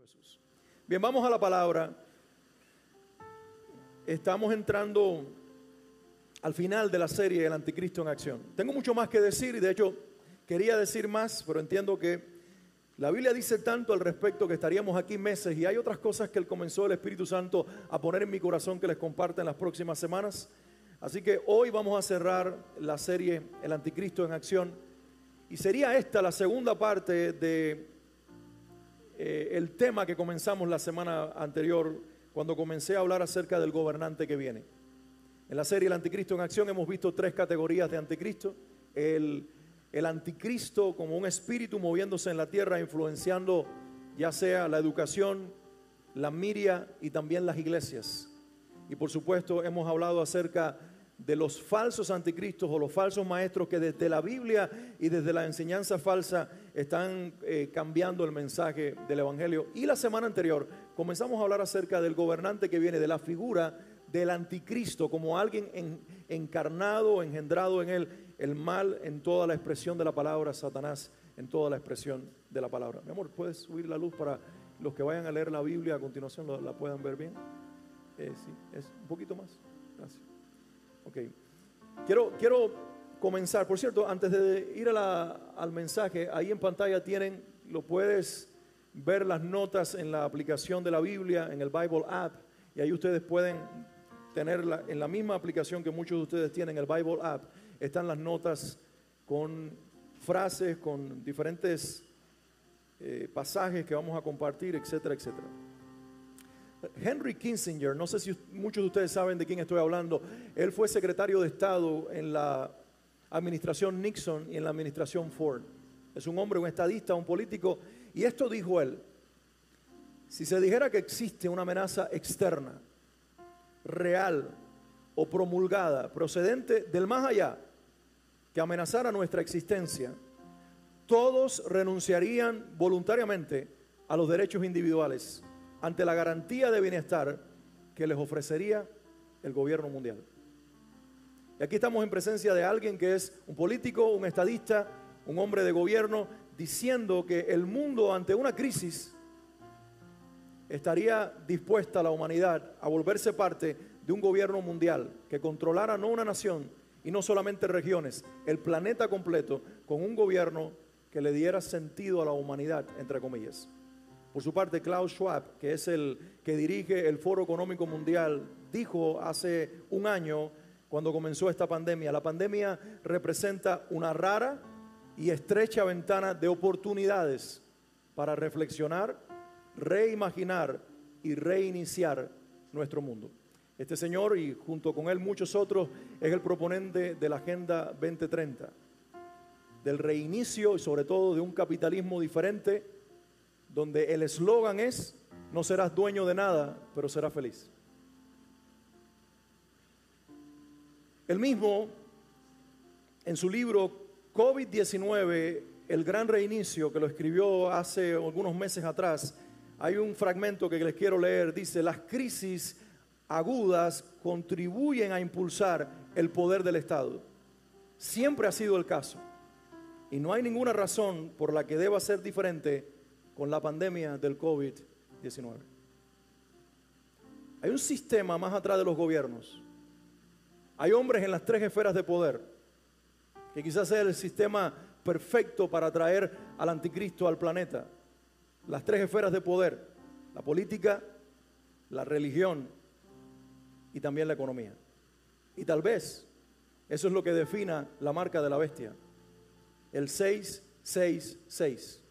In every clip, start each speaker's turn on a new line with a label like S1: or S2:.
S1: Jesús. Bien, vamos a la palabra. Estamos entrando al final de la serie El Anticristo en Acción. Tengo mucho más que decir y de hecho quería decir más, pero entiendo que la Biblia dice tanto al respecto que estaríamos aquí meses y hay otras cosas que comenzó el Espíritu Santo a poner en mi corazón que les comparto en las próximas semanas. Así que hoy vamos a cerrar la serie El Anticristo en Acción y sería esta la segunda parte de el tema que comenzamos la semana anterior cuando comencé a hablar acerca del gobernante que viene. En la serie El Anticristo en Acción hemos visto tres categorías de anticristo. El anticristo como un espíritu moviéndose en la tierra, influenciando ya sea la educación, la miria y también las iglesias. Y por supuesto hemos hablado acerca de los falsos anticristos o los falsos maestros que desde la Biblia y desde la enseñanza falsa están cambiando el mensaje del evangelio. Y la semana anterior comenzamos a hablar acerca del gobernante que viene, de la figura del anticristo como alguien encarnado, engendrado en él, el mal en toda la expresión de la palabra, Satanás en toda la expresión de la palabra. Mi amor, ¿puedes subir la luz para los que vayan a leer la Biblia a continuación la puedan ver bien? Sí, es un poquito más. Gracias. Ok, quiero comenzar. Por cierto, antes de ir al mensaje, ahí en pantalla lo puedes ver las notas en la aplicación de la Biblia, en el Bible App, y ahí ustedes pueden tener en la misma aplicación que muchos de ustedes tienen, el Bible App, están las notas con frases, con diferentes pasajes que vamos a compartir, etcétera, etcétera. Henry Kissinger, no sé si muchos de ustedes saben de quién estoy hablando. Él fue secretario de Estado en la administración Nixon y en la administración Ford. Es un hombre, un estadista, un político. Y esto dijo él: si se dijera que existe una amenaza externa, real o promulgada, procedente del más allá, que amenazara nuestra existencia, todos renunciarían voluntariamente a los derechos individuales ante la garantía de bienestar que les ofrecería el gobierno mundial. Y aquí estamos en presencia de alguien que es un político, un estadista, un hombre de gobierno, diciendo que el mundo ante una crisis estaría dispuesta la humanidad a volverse parte de un gobierno mundial que controlara no una nación y no solamente regiones, el planeta completo, con un gobierno que le diera sentido a la humanidad, entre comillas. Por su parte, Klaus Schwab, que es el que dirige el Foro Económico Mundial, dijo hace un año, cuando comenzó esta pandemia: la pandemia representa una rara y estrecha ventana de oportunidades para reflexionar, reimaginar y reiniciar nuestro mundo. Este señor, y junto con él muchos otros, es el proponente de la Agenda 2030, del reinicio y sobre todo de un capitalismo diferente, donde el eslogan es: no serás dueño de nada, pero serás feliz. Él mismo, en su libro COVID-19, el gran reinicio, que lo escribió hace algunos meses atrás, hay un fragmento que les quiero leer. Dice: las crisis agudas contribuyen a impulsar el poder del Estado. Siempre ha sido el caso, y no hay ninguna razón por la que deba ser diferente con la pandemia del COVID-19. Hay un sistema más atrás de los gobiernos. Hay hombres en las tres esferas de poder, que quizás sea el sistema perfecto para traer al anticristo al planeta. Las tres esferas de poder: la política, la religión y también la economía. Y tal vez eso es lo que defina la marca de la bestia: el 666.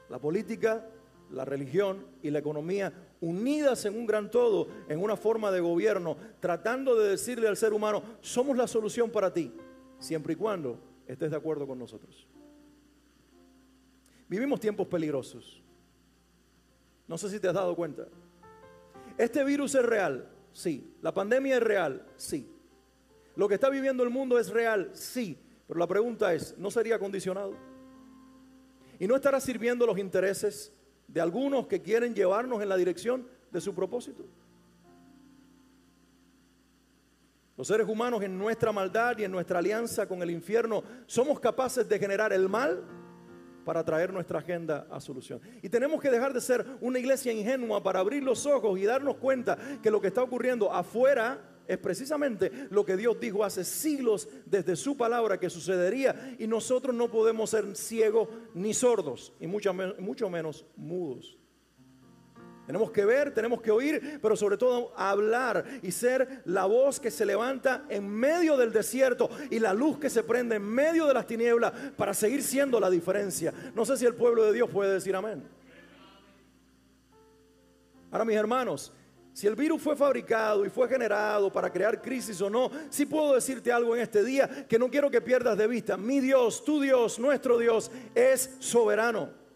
S1: La política, la religión y la economía unidas en un gran todo, en una forma de gobierno, tratando de decirle al ser humano: somos la solución para ti, siempre y cuando estés de acuerdo con nosotros. Vivimos tiempos peligrosos. No sé si te has dado cuenta. Este virus es real, sí. La pandemia es real, sí. Lo que está viviendo el mundo es real, sí. Pero la pregunta es: ¿no sería condicionado? ¿Y no estará sirviendo los intereses de algunos que quieren llevarnos en la dirección de su propósito? Los seres humanos, en nuestra maldad y en nuestra alianza con el infierno, somos capaces de generar el mal para traer nuestra agenda a solución. Y tenemos que dejar de ser una iglesia ingenua para abrir los ojos y darnos cuenta que lo que está ocurriendo afuera es precisamente lo que Dios dijo hace siglos desde su palabra que sucedería, y nosotros no podemos ser ciegos ni sordos y mucho menos mudos. Tenemos que ver, tenemos que oír, pero sobre todo hablar y ser la voz que se levanta en medio del desierto y la luz que se prende en medio de las tinieblas para seguir siendo la diferencia. No sé si el pueblo de Dios puede decir amén. Ahora, mis hermanos, si el virus fue fabricado y fue generado para crear crisis o no, sí puedo decirte algo en este día que no quiero que pierdas de vista. Mi Dios, tu Dios, nuestro Dios es soberano.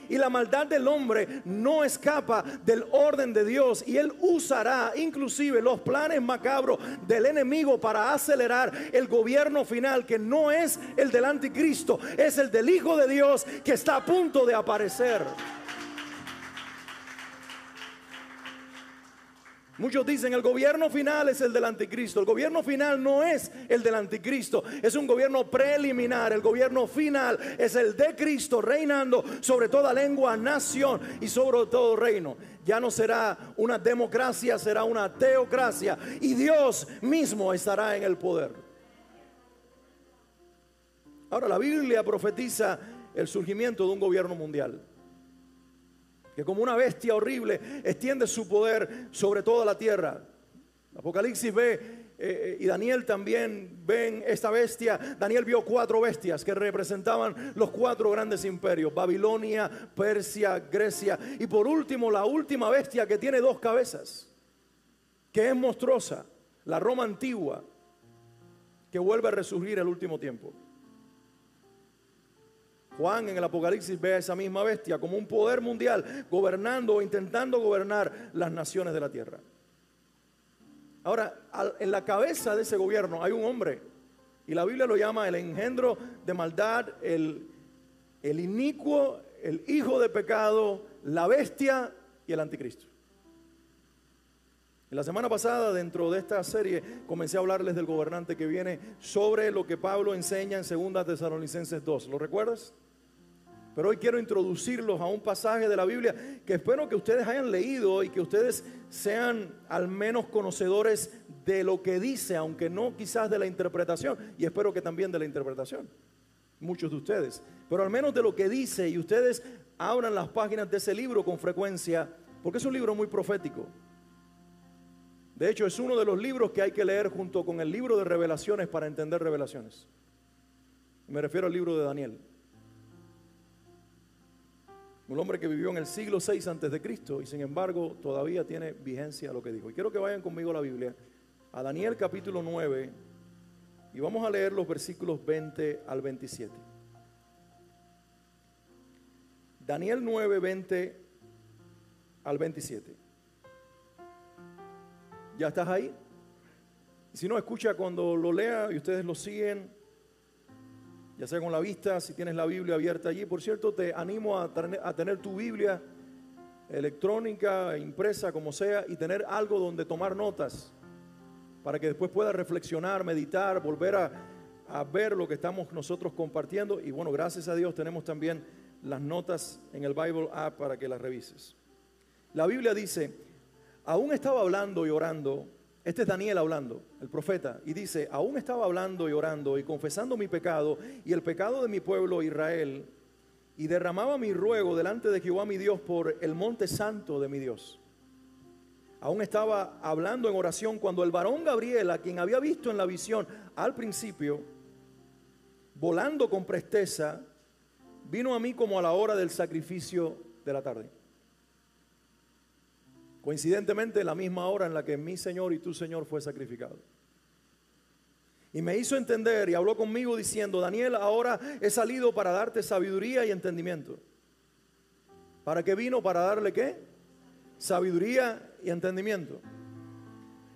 S1: Y la maldad del hombre no escapa del orden de Dios. Y Él usará inclusive los planes macabros del enemigo para acelerar el gobierno final, que no es el del anticristo, es el del Hijo de Dios que está a punto de aparecer. Muchos dicen el gobierno final es el del anticristo. El gobierno final no es el del anticristo, es un gobierno preliminar. El gobierno final es el de Cristo reinando sobre toda lengua, nación y sobre todo reino. Ya no será una democracia, será una teocracia, y Dios mismo estará en el poder. Ahora, la Biblia profetiza el surgimiento de un gobierno mundial que como una bestia horrible extiende su poder sobre toda la tierra. Apocalipsis ve y Daniel también ven esta bestia. Daniel vio 4 bestias que representaban los 4 grandes imperios: Babilonia, Persia, Grecia, y por último la última bestia, que tiene 2 cabezas, que es monstruosa, la Roma antigua, que vuelve a resurgir el último tiempo. Juan en el Apocalipsis ve a esa misma bestia como un poder mundial gobernando o intentando gobernar las naciones de la tierra. Ahora, en la cabeza de ese gobierno hay un hombre, y la Biblia lo llama el engendro de maldad, el inicuo, el hijo de pecado, la bestia y el anticristo. En la semana pasada, dentro de esta serie, comencé a hablarles del gobernante que viene, sobre lo que Pablo enseña en 2 Tesalonicenses 2. ¿Lo recuerdas? Pero hoy quiero introducirlos a un pasaje de la Biblia que espero que ustedes hayan leído y que ustedes sean al menos conocedores de lo que dice, aunque no quizás de la interpretación, y espero que también de la interpretación, muchos de ustedes, pero al menos de lo que dice, y ustedes abran las páginas de ese libro con frecuencia, porque es un libro muy profético. De hecho, es uno de los libros que hay que leer junto con el libro de Revelaciones para entender revelaciones. Me refiero al libro de Daniel. Un hombre que vivió en el siglo VI antes de Cristo y sin embargo todavía tiene vigencia lo que dijo. Y quiero que vayan conmigo a la Biblia, a Daniel capítulo 9, y vamos a leer los versículos 20 al 27. Daniel 9, 20 al 27. ¿Ya estás ahí? Si no, escucha cuando lo lea y ustedes lo siguen, ya sea con la vista, si tienes la Biblia abierta allí. Por cierto, te animo a tener tu Biblia electrónica, impresa, como sea, y tener algo donde tomar notas, para que después puedas reflexionar, meditar, volver a ver lo que estamos nosotros compartiendo. Y bueno, gracias a Dios tenemos también las notas en el Bible app para que las revises. La Biblia dice: aún estaba hablando y orando. Este es Daniel hablando, el profeta, y dice: aún estaba hablando y orando y confesando mi pecado y el pecado de mi pueblo Israel, y derramaba mi ruego delante de Jehová mi Dios por el monte santo de mi Dios. Aún estaba hablando en oración cuando el varón Gabriel, a quien había visto en la visión al principio, volando con presteza, vino a mí como a la hora del sacrificio de la tarde. Coincidentemente, la misma hora en la que mi Señor y tu Señor fue sacrificado. Y me hizo entender y habló conmigo diciendo: Daniel, ahora he salido para darte sabiduría y entendimiento. ¿Para qué vino? Para darle ¿qué? Sabiduría y entendimiento.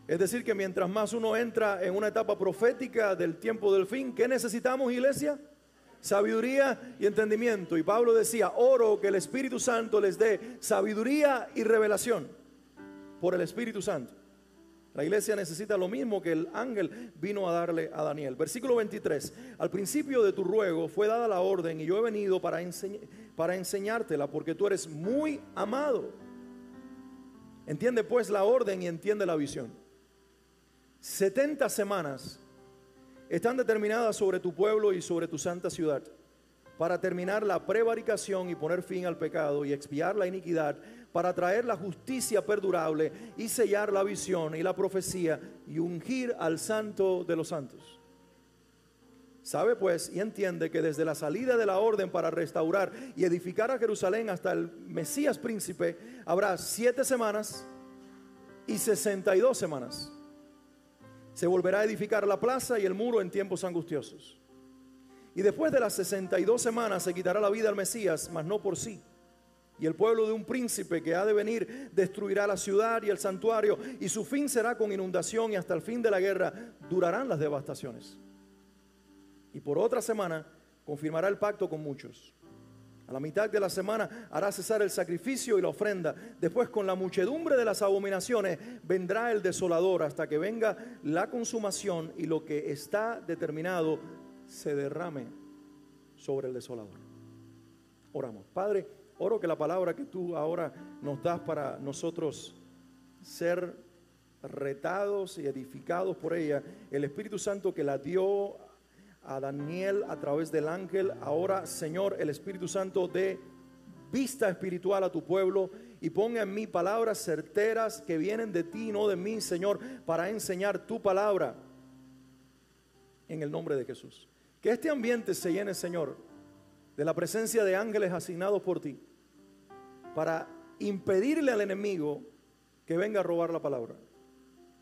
S1: Es decir, que mientras más uno entra en una etapa profética del tiempo del fin, ¿qué necesitamos, iglesia? Sabiduría y entendimiento. Y Pablo decía: oro que el Espíritu Santo les dé sabiduría y revelación por el Espíritu Santo. La iglesia necesita lo mismo que el ángel vino a darle a Daniel. Versículo 23. Al principio de tu ruego fue dada la orden y yo he venido para enseñártela porque tú eres muy amado. Entiende pues la orden y entiende la visión. 70 semanas están determinadas sobre tu pueblo y sobre tu santa ciudad para terminar la prevaricación y poner fin al pecado y expiar la iniquidad, para traer la justicia perdurable y sellar la visión y la profecía y ungir al santo de los santos. Sabe pues y entiende que desde la salida de la orden para restaurar y edificar a Jerusalén hasta el Mesías príncipe habrá 7 semanas y 62 semanas. Se volverá a edificar la plaza y el muro en tiempos angustiosos. Y después de las 62 semanas se quitará la vida al Mesías, mas no por sí. Y el pueblo de un príncipe que ha de venir destruirá la ciudad y el santuario, y su fin será con inundación, y hasta el fin de la guerra durarán las devastaciones. Y por otra semana confirmará el pacto con muchos. A la mitad de la semana hará cesar el sacrificio y la ofrenda. Después, con la muchedumbre de las abominaciones, vendrá el desolador hasta que venga la consumación y lo que está determinado se derrame sobre el desolador. Oramos. Padre, oro que la palabra que tú ahora nos das para nosotros ser retados y edificados por ella, el Espíritu Santo que la dio a Daniel a través del ángel, ahora, Señor, el Espíritu Santo dé vista espiritual a tu pueblo y ponga en mí palabras certeras que vienen de ti, no de mí, Señor, para enseñar tu palabra en el nombre de Jesús. Que este ambiente se llene, Señor, de la presencia de ángeles asignados por ti para impedirle al enemigo que venga a robar la palabra.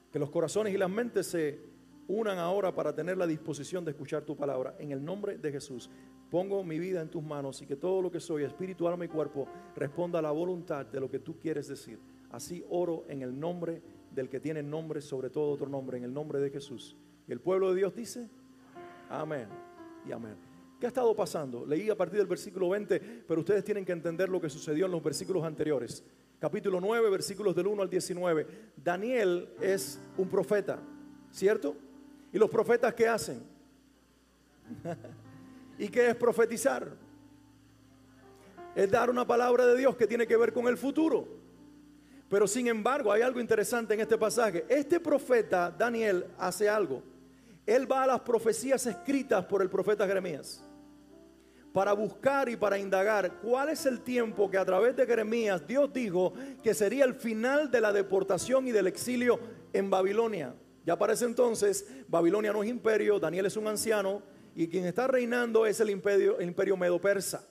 S1: Que los corazones y las mentes se unan ahora para tener la disposición de escuchar tu palabra. En el nombre de Jesús pongo mi vida en tus manos y que todo lo que soy, espíritu, alma y cuerpo, responda a la voluntad de lo que tú quieres decir. Así oro en el nombre del que tiene nombre sobre todo otro nombre, en el nombre de Jesús. Y el pueblo de Dios dice amén y amén. ¿Qué ha estado pasando? Leí a partir del versículo 20, pero ustedes tienen que entender lo que sucedió en los versículos anteriores. Capítulo 9, versículos del 1 al 19. Daniel es un profeta, ¿cierto? ¿Y los profetas qué hacen? ¿Y qué es profetizar? Es dar una palabra de Dios que tiene que ver con el futuro. Pero sin embargo, hay algo interesante en este pasaje. Este profeta, Daniel, hace algo. Él va a las profecías escritas por el profeta Jeremías para buscar y para indagar cuál es el tiempo que a través de Jeremías Dios dijo que sería el final de la deportación y del exilio en Babilonia. Ya para ese entonces Babilonia no es imperio, Daniel es un anciano y quien está reinando es el imperio medo-persa.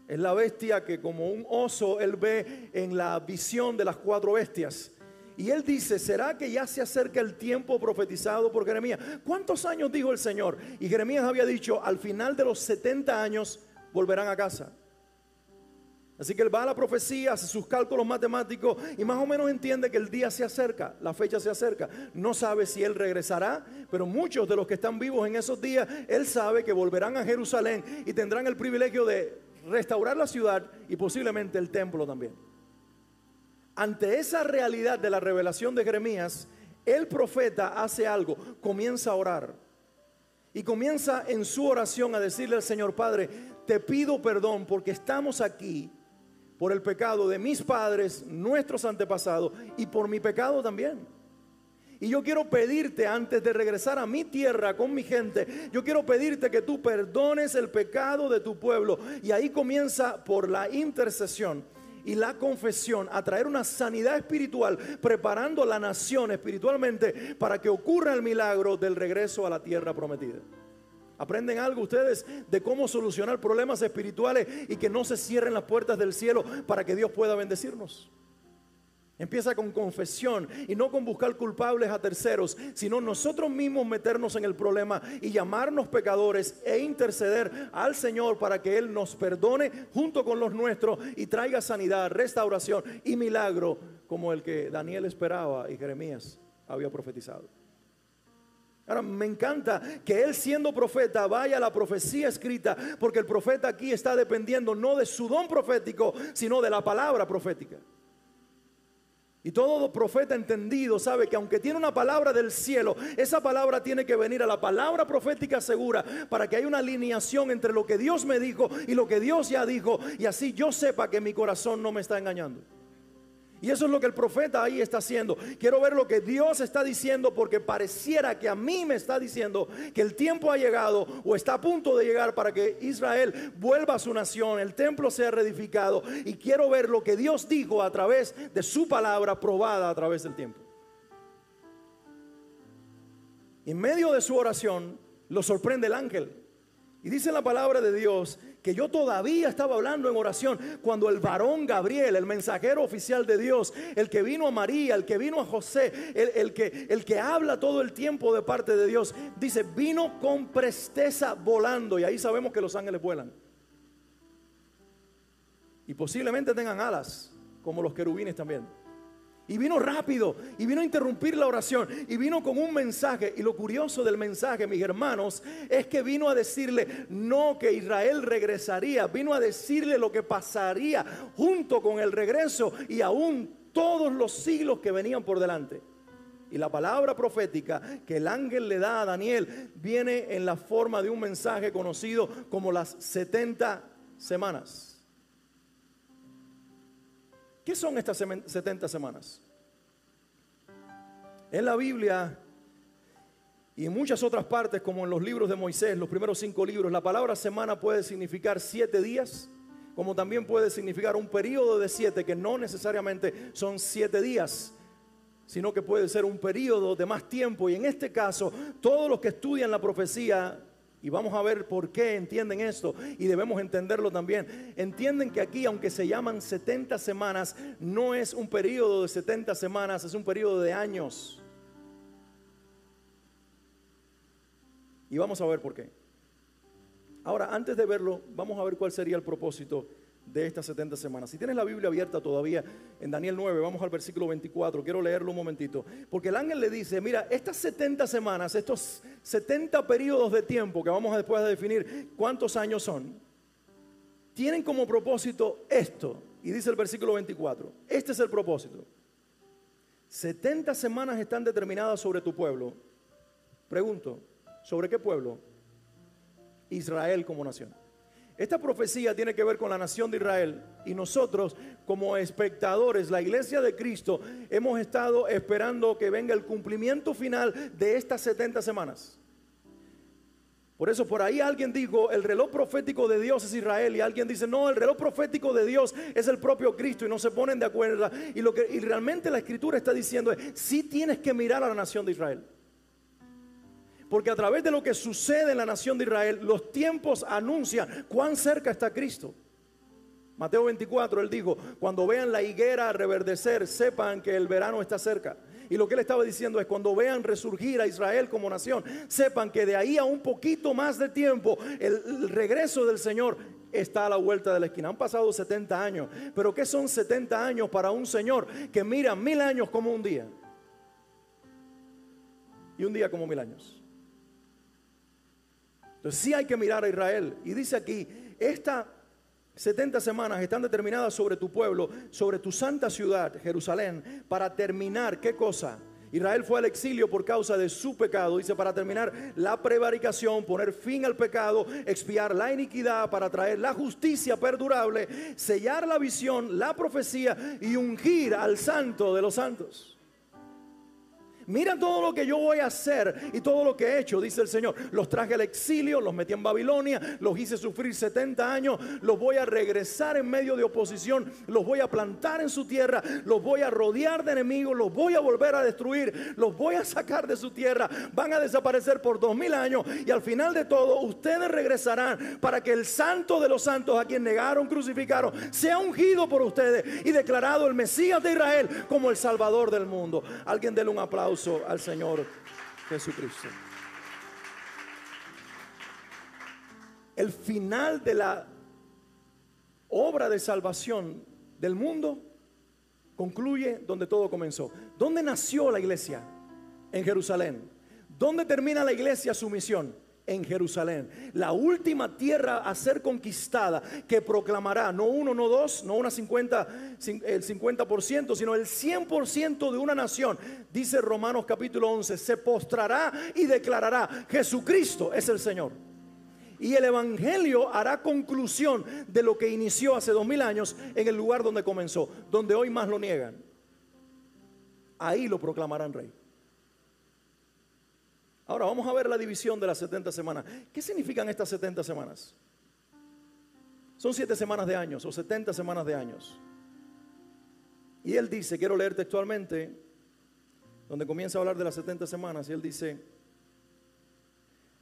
S1: Es la bestia que como un oso él ve en la visión de las 4 bestias. Y él dice, ¿será que ya se acerca el tiempo profetizado por Jeremías? ¿Cuántos años dijo el Señor? Y Jeremías había dicho, al final de los 70 años volverán a casa. Así que él va a la profecía, hace sus cálculos matemáticos y más o menos entiende que el día se acerca, la fecha se acerca. No sabe si él regresará, pero muchos de los que están vivos en esos días, él sabe que volverán a Jerusalén y tendrán el privilegio de restaurar la ciudad y posiblemente el templo también. Ante esa realidad de la revelación de Jeremías, el profeta hace algo, comienza a orar. Y comienza en su oración a decirle al Señor, Padre, te pido perdón porque estamos aquí por el pecado de mis padres, nuestros antepasados y por mi pecado también. Y yo quiero pedirte antes de regresar a mi tierra con mi gente, yo quiero pedirte que tú perdones el pecado de tu pueblo. Y ahí comienza por la intercesión y la confesión a traer una sanidad espiritual, preparando a la nación espiritualmente para que ocurra el milagro del regreso a la tierra prometida. ¿Aprenden algo ustedes de cómo solucionar problemas espirituales y que no se cierren las puertas del cielo para que Dios pueda bendecirnos? Empieza con confesión y no con buscar culpables a terceros, sino nosotros mismos meternos en el problema y llamarnos pecadores e interceder al Señor para que Él nos perdone junto con los nuestros y traiga sanidad, restauración y milagro como el que Daniel esperaba y Jeremías había profetizado. Ahora me encanta que él, siendo profeta, vaya a la profecía escrita, porque el profeta aquí está dependiendo no de su don profético, sino de la palabra profética. Y todo profeta entendido sabe que aunque tiene una palabra del cielo, esa palabra tiene que venir a la palabra profética segura para que haya una alineación entre lo que Dios me dijo y lo que Dios ya dijo, y así yo sepa que mi corazón no me está engañando. Y eso es lo que el profeta ahí está haciendo. Quiero ver lo que Dios está diciendo, porque pareciera que a mí me está diciendo que el tiempo ha llegado o está a punto de llegar para que Israel vuelva a su nación, el templo sea reedificado. Y quiero ver lo que Dios dijo a través de su palabra probada a través del tiempo. En medio de su oración lo sorprende el ángel. Y dice la palabra de Dios que yo todavía estaba hablando en oración cuando el varón Gabriel, el mensajero oficial de Dios, el que vino a María, el que vino a José, el que habla todo el tiempo de parte de Dios, dice, vino con presteza volando. Y ahí sabemos que los ángeles vuelan. Y posiblemente tengan alas, como los querubines también. Y vino rápido, y vino a interrumpir la oración, y vino con un mensaje. Y lo curioso del mensaje, mis hermanos, es que vino a decirle no que Israel regresaría, vino a decirle lo que pasaría junto con el regreso y aún todos los siglos que venían por delante. Y la palabra profética que el ángel le da a Daniel viene en la forma de un mensaje conocido como las 70 semanas. ¿Qué son estas 70 semanas? En la Biblia y en muchas otras partes, como en los libros de Moisés, los primeros 5 libros, la palabra semana puede significar 7 días, como también puede significar un periodo de 7, que no necesariamente son 7 días, sino que puede ser un periodo de más tiempo. Y en este caso, todos los que estudian la profecía, y vamos a ver por qué entienden esto, y debemos entenderlo también, entienden que aquí, aunque se llaman 70 semanas, no es un periodo de 70 semanas, es un periodo de años. Y vamos a ver por qué. Ahora, antes de verlo, vamos a ver cuál sería el propósito de estas 70 semanas. Si tienes la Biblia abierta todavía en Daniel 9, vamos al versículo 24, quiero leerlo un momentito, porque el ángel le dice, mira, estas 70 semanas, estos 70 periodos de tiempo que vamos a después a definir cuántos años son, tienen como propósito esto. Y dice el versículo 24, este es el propósito: 70 semanas están determinadas sobre tu pueblo. Pregunto, ¿sobre qué pueblo? Israel como nación. Esta profecía tiene que ver con la nación de Israel, y nosotros como espectadores, la iglesia de Cristo, hemos estado esperando que venga el cumplimiento final de estas 70 semanas. Por eso por ahí alguien dijo, el reloj profético de Dios es Israel, y alguien dice, no, el reloj profético de Dios es el propio Cristo, y no se ponen de acuerdo. Y realmente la escritura está diciendo es, sí tienes que mirar a la nación de Israel. Porque a través de lo que sucede en la nación de Israel, los tiempos anuncian cuán cerca está Cristo. Mateo 24, él dijo, cuando vean la higuera reverdecer, sepan que el verano está cerca. Y lo que él estaba diciendo es, cuando vean resurgir a Israel como nación, sepan que de ahí a un poquito más de tiempo, el regreso del Señor está a la vuelta de la esquina. Han pasado 70 años, pero ¿qué son 70 años para un Señor que mira 1000 años como un día? Y un día como 1000 años. Entonces sí hay que mirar a Israel. Y dice aquí, estas 70 semanas están determinadas sobre tu pueblo, sobre tu santa ciudad, Jerusalén, para terminar, ¿qué cosa? Israel fue al exilio por causa de su pecado. Dice, para terminar la prevaricación, poner fin al pecado, expiar la iniquidad, para traer la justicia perdurable, sellar la visión, la profecía y ungir al santo de los santos. Mira todo lo que yo voy a hacer y todo lo que he hecho, dice el Señor. Los traje al exilio, los metí en Babilonia, los hice sufrir 70 años, los voy a regresar en medio de oposición, los voy a plantar en su tierra, los voy a rodear de enemigos, los voy a volver a destruir, los voy a sacar de su tierra, van a desaparecer por 2000 años, y al final de todo ustedes regresarán para que el santo de los santos, a quien negaron, crucificaron, sea ungido por ustedes y declarado el Mesías de Israel como el Salvador del mundo. Alguien déle un aplauso al Señor Jesucristo. El final de la obra de salvación del mundo concluye donde todo comenzó. ¿Dónde nació la iglesia? En Jerusalén. ¿Dónde termina la iglesia su misión? en Jerusalén. La última tierra a ser conquistada, que proclamará no uno, no dos, no el 50%, sino el 100% de una nación. Dice Romanos capítulo 11, se postrará y declarará: Jesucristo es el Señor. Y el evangelio hará conclusión de lo que inició hace 2000 años en el lugar donde comenzó, donde hoy más lo niegan. Ahí lo proclamarán rey. Ahora vamos a ver la división de las 70 semanas. ¿Qué significan estas 70 semanas? Son 7 semanas de años o 70 semanas de años. Y él dice, quiero leer textualmente, donde comienza a hablar de las 70 semanas, y él dice: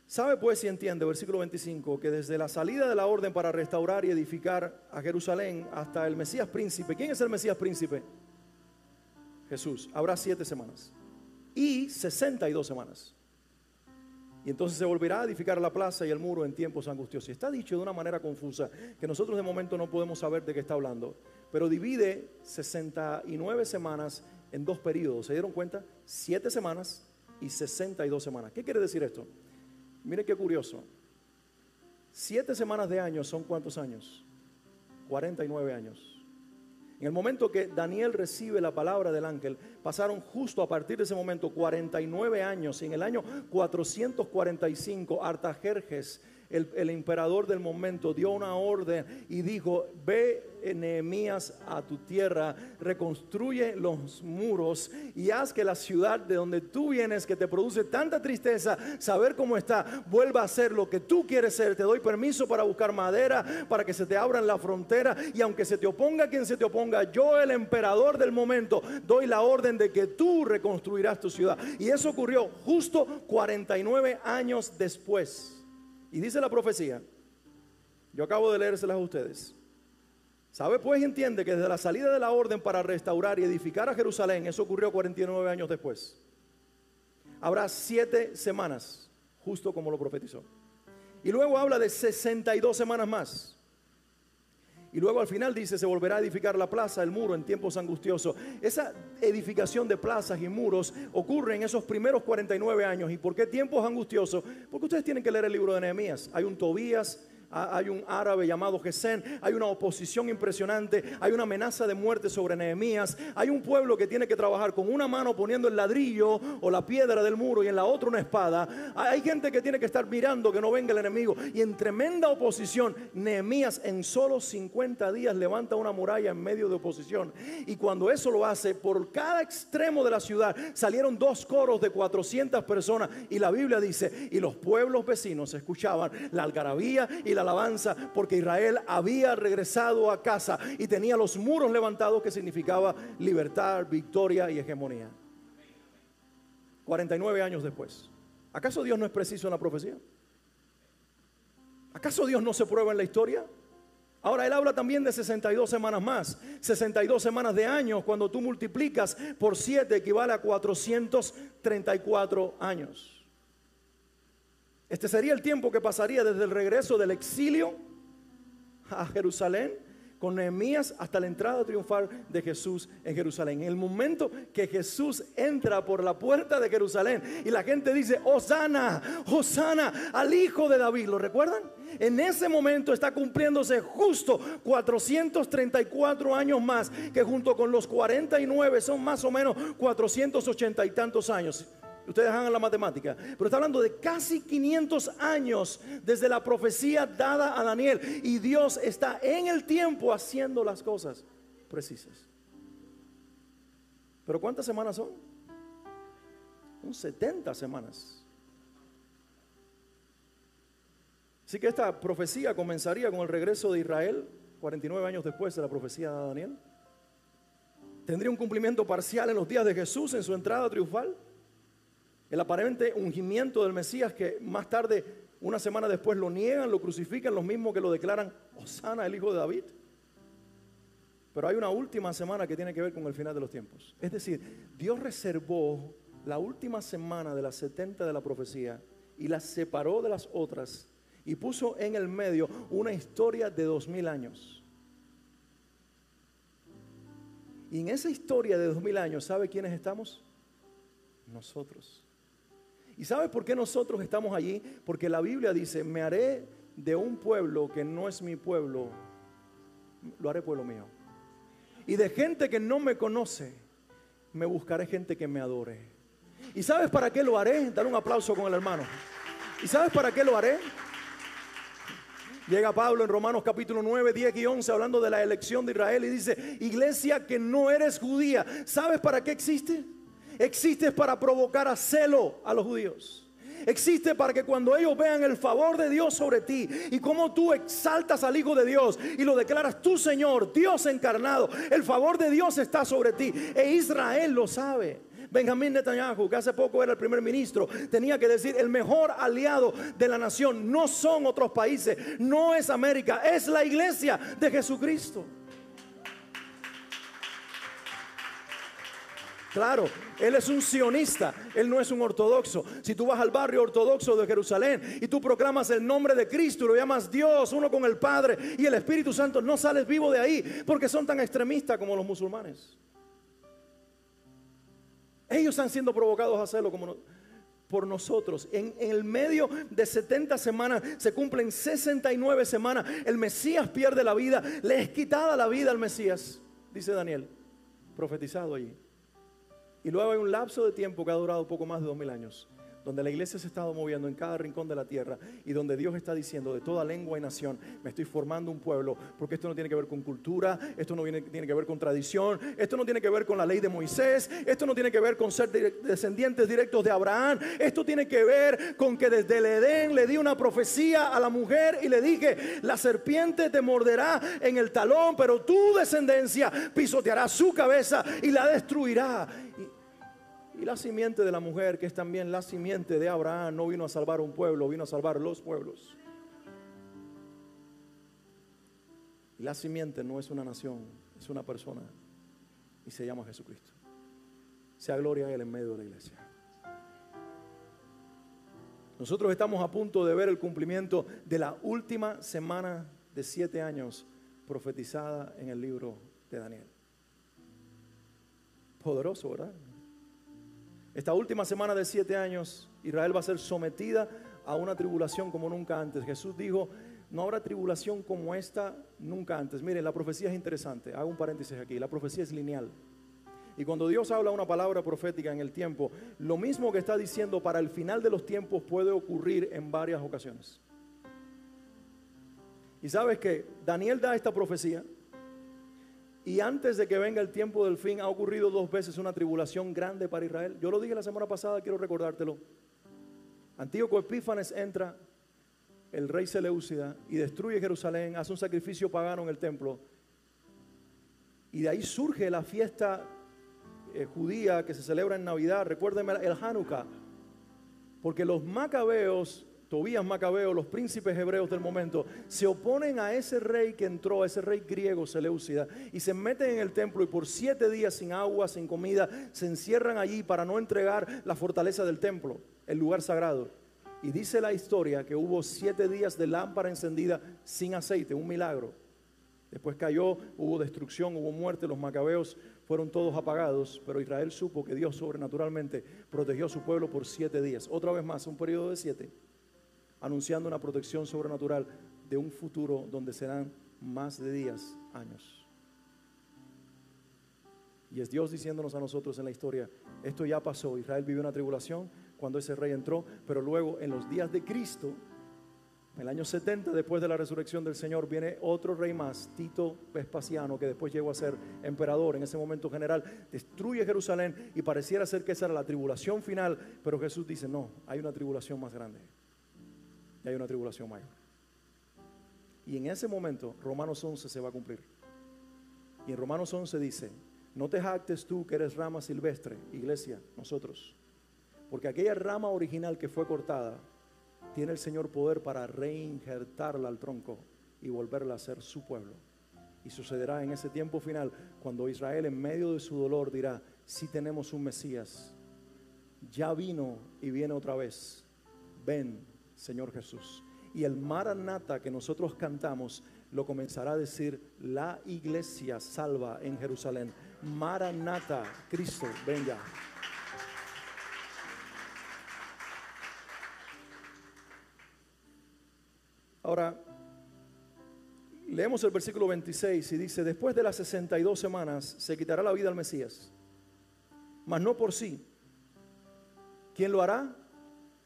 S1: sabe pues y entiende, versículo 25, que desde la salida de la orden para restaurar y edificar a Jerusalén hasta el Mesías príncipe. ¿Quién es el Mesías príncipe? Jesús. Habrá 7 semanas y 62 semanas. Y entonces se volverá a edificar la plaza y el muro en tiempos angustiosos. Y está dicho de una manera confusa, que nosotros de momento no podemos saber de qué está hablando. Pero divide 69 semanas en 2 periodos. ¿Se dieron cuenta? 7 semanas y 62 semanas. ¿Qué quiere decir esto? Mire qué curioso. 7 semanas de años son ¿cuántos años? 49 años. En el momento que Daniel recibe la palabra del ángel, pasaron justo a partir de ese momento 49 años. Y en el año 445, Artajerjes, el emperador del momento, dio una orden y dijo: ve, Nehemías, a tu tierra, reconstruye los muros y haz que la ciudad de donde tú vienes, que te produce tanta tristeza saber cómo está, vuelva a ser lo que tú quieres ser. Te doy permiso para buscar madera, para que se te abran la frontera, y aunque se te oponga quien se te oponga, yo, el emperador del momento, doy la orden de que tú reconstruirás tu ciudad. Y eso ocurrió justo 49 años después. Y dice la profecía, yo acabo de leérselas a ustedes: sabe pues y entiende que desde la salida de la orden para restaurar y edificar a Jerusalén, eso ocurrió 49 años después, habrá 7 semanas, justo como lo profetizó. Y luego habla de 62 semanas más. Y luego al final dice: se volverá a edificar la plaza, el muro en tiempos angustiosos. Esa edificación de plazas y muros ocurre en esos primeros 49 años. ¿Y por qué tiempos angustiosos? Porque ustedes tienen que leer el libro de Nehemías. Hay un Tobías, hay un árabe llamado Gesén, hay una oposición impresionante, hay una amenaza de muerte sobre Nehemías, hay un pueblo que tiene que trabajar con una mano poniendo el ladrillo o la piedra del muro y en la otra una espada. Hay gente que tiene que estar mirando que no venga el enemigo, y en tremenda oposición Nehemías en solo 50 días levanta una muralla en medio de oposición. Y cuando eso lo hace, por cada extremo de la ciudad salieron 2 coros de 400 personas, y la Biblia dice: y los pueblos vecinos escuchaban la algarabía y la alabanza, porque Israel había regresado a casa y tenía los muros levantados, que significaba libertad, victoria y hegemonía. 49 años después. ¿Acaso Dios no es preciso en la profecía? ¿Acaso Dios no se prueba en la historia? Ahora él habla también de 62 semanas más. 62 semanas de años, cuando tú multiplicas por 7, equivale a 434 años. Este sería el tiempo que pasaría desde el regreso del exilio a Jerusalén con Nehemías hasta la entrada triunfal de Jesús en Jerusalén. En el momento que Jesús entra por la puerta de Jerusalén y la gente dice: Hosana, Hosana al Hijo de David. ¿Lo recuerdan? En ese momento está cumpliéndose justo 434 años más, que junto con los 49 son más o menos 480 y tantos años. Ustedes hagan la matemática, pero está hablando de casi 500 años desde la profecía dada a Daniel, y Dios está en el tiempo haciendo las cosas precisas. ¿Pero cuántas semanas son? Son 70 semanas. Así que esta profecía comenzaría con el regreso de Israel 49 años después de la profecía de Daniel. Tendría un cumplimiento parcial en los días de Jesús en su entrada triunfal. El aparente ungimiento del Mesías, que más tarde, una semana después, lo niegan, lo crucifican, los mismos que lo declaran Hosana, el Hijo de David. Pero hay una última semana que tiene que ver con el final de los tiempos. Es decir, Dios reservó la última semana de las 70 de la profecía y la separó de las otras y puso en el medio una historia de 2000 años. Y en esa historia de 2000 años, ¿sabe quiénes estamos? Nosotros. ¿Y sabes por qué nosotros estamos allí? Porque la Biblia dice, me haré de un pueblo que no es mi pueblo, lo haré pueblo mío. Y de gente que no me conoce, me buscaré gente que me adore. ¿Y sabes para qué lo haré? Dar un aplauso con el hermano. ¿Y sabes para qué lo haré? Llega Pablo en Romanos capítulo 9, 10 y 11 hablando de la elección de Israel y dice, iglesia que no eres judía, ¿sabes para qué existe? Existe para provocar a celo a los judíos. Existe para que cuando ellos vean el favor de Dios sobre ti y cómo tú exaltas al Hijo de Dios y lo declaras tu Señor, Dios encarnado, el favor de Dios está sobre ti. E Israel lo sabe. Benjamín Netanyahu, que hace poco era el primer ministro, tenía que decir, el mejor aliado de la nación no son otros países, no es América, es la iglesia de Jesucristo. Claro, él es un sionista, él no es un ortodoxo. Si tú vas al barrio ortodoxo de Jerusalén y tú proclamas el nombre de Cristo y lo llamas Dios, uno con el Padre y el Espíritu Santo, no sales vivo de ahí porque son tan extremistas como los musulmanes. Ellos están siendo provocados a hacerlo por nosotros. En el medio de 70 semanas se cumplen 69 semanas. El Mesías pierde la vida, le es quitada la vida al Mesías, dice Daniel, profetizado allí. Y luego hay un lapso de tiempo que ha durado poco más de 2000 años, donde la iglesia se ha estado moviendo en cada rincón de la tierra y donde Dios está diciendo de toda lengua y nación, me estoy formando un pueblo, porque esto no tiene que ver con cultura, esto no tiene que ver con tradición, esto no tiene que ver con la ley de Moisés, esto no tiene que ver con ser descendientes directos de Abraham, esto tiene que ver con que desde el Edén le di una profecía a la mujer y le dije, la serpiente te morderá en el talón, pero tu descendencia pisoteará su cabeza y la destruirá. Y la simiente de la mujer, que es también la simiente de Abraham, no vino a salvar un pueblo, vino a salvar los pueblos. Y la simiente no es una nación, es una persona y se llama Jesucristo. Sea gloria a Él en medio de la iglesia. Nosotros estamos a punto de ver el cumplimiento de la última semana de 7 años profetizada en el libro de Daniel. Poderoso, ¿verdad? Esta última semana de 7 años, Israel va a ser sometida a una tribulación como nunca antes. Jesús dijo, no habrá tribulación como esta nunca antes. Miren, la profecía es interesante. Hago un paréntesis aquí. La profecía es lineal. Y cuando Dios habla una palabra profética en el tiempo, lo mismo que está diciendo para el final de los tiempos puede ocurrir en varias ocasiones. Y sabes que Daniel da esta profecía. Y antes de que venga el tiempo del fin ha ocurrido 2 veces una tribulación grande para Israel. Yo lo dije la semana pasada, quiero recordártelo. Antíoco Epífanes entra, el rey Seleucida, y destruye Jerusalén, hace un sacrificio pagano en el templo. Y de ahí surge la fiesta judía que se celebra en Navidad. Recuérdenme el Hanukkah. Porque los macabeos, Tobías Macabeo, los príncipes hebreos del momento, se oponen a ese rey que entró, a ese rey griego Seleucida, y se meten en el templo y por 7 días sin agua, sin comida, se encierran allí para no entregar la fortaleza del templo, el lugar sagrado. Y dice la historia que hubo 7 días de lámpara encendida sin aceite, un milagro. Después cayó, hubo destrucción, hubo muerte, los macabeos fueron todos apagados, pero Israel supo que Dios sobrenaturalmente protegió a su pueblo por 7 días. Otra vez más, un periodo de 7. Anunciando una protección sobrenatural de un futuro donde serán más de días, años. Y es Dios diciéndonos a nosotros en la historia, esto ya pasó. Israel vivió una tribulación cuando ese rey entró, pero luego en los días de Cristo, en el año 70 después de la resurrección del Señor, viene otro rey más, Tito Vespasiano, que después llegó a ser emperador, en ese momento general, destruye Jerusalén y pareciera ser que esa era la tribulación final, pero Jesús dice, no, hay una tribulación más grande. Y hay una tribulación mayor. Y en ese momento Romanos 11 se va a cumplir. Y en Romanos 11 dice, no te jactes tú que eres rama silvestre, iglesia, nosotros, porque aquella rama original que fue cortada, tiene el Señor poder para reinjertarla al tronco y volverla a ser su pueblo. Y sucederá en ese tiempo final, cuando Israel en medio de su dolor dirá, sí tenemos un Mesías, ya vino y viene otra vez, ven Señor Jesús. Y el Maranata que nosotros cantamos lo comenzará a decir la iglesia salva en Jerusalén. Maranata, Cristo, ven ya. Ahora, leemos el versículo 26 y dice: después de las 62 semanas se quitará la vida al Mesías, mas no por sí. ¿Quién lo hará?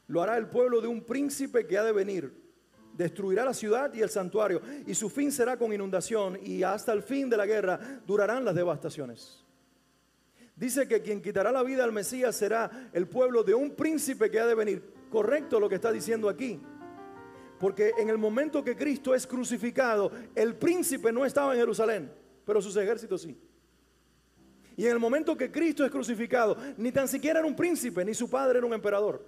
S1: Lo hará el pueblo de un príncipe que ha de venir. Destruirá la ciudad y el santuario, y su fin será con inundación, y hasta el fin de la guerra durarán las devastaciones. Dice que quien quitará la vida al Mesías será el pueblo de un príncipe que ha de venir. Correcto lo que está diciendo aquí. Porque en el momento que Cristo es crucificado, el príncipe no estaba en Jerusalén, pero sus ejércitos sí. Y en el momento que Cristo es crucificado, ni tan siquiera era un príncipe, ni su padre era un emperador,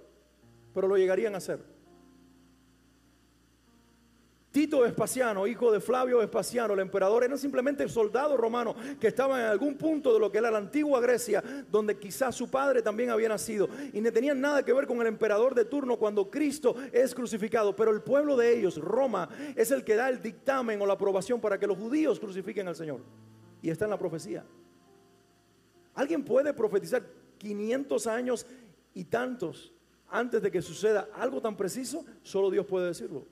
S1: pero lo llegarían a ser. Tito Vespasiano, hijo de Flavio Vespasiano, el emperador, era simplemente el soldado romano que estaba en algún punto de lo que era la antigua Grecia, donde quizás su padre también había nacido, y no tenían nada que ver con el emperador de turno cuando Cristo es crucificado. Pero el pueblo de ellos, Roma, es el que da el dictamen o la aprobación para que los judíos crucifiquen al Señor, y está en la profecía. ¿Alguien puede profetizar 500 años y tantos antes de que suceda algo tan preciso? Solo Dios puede decirlo.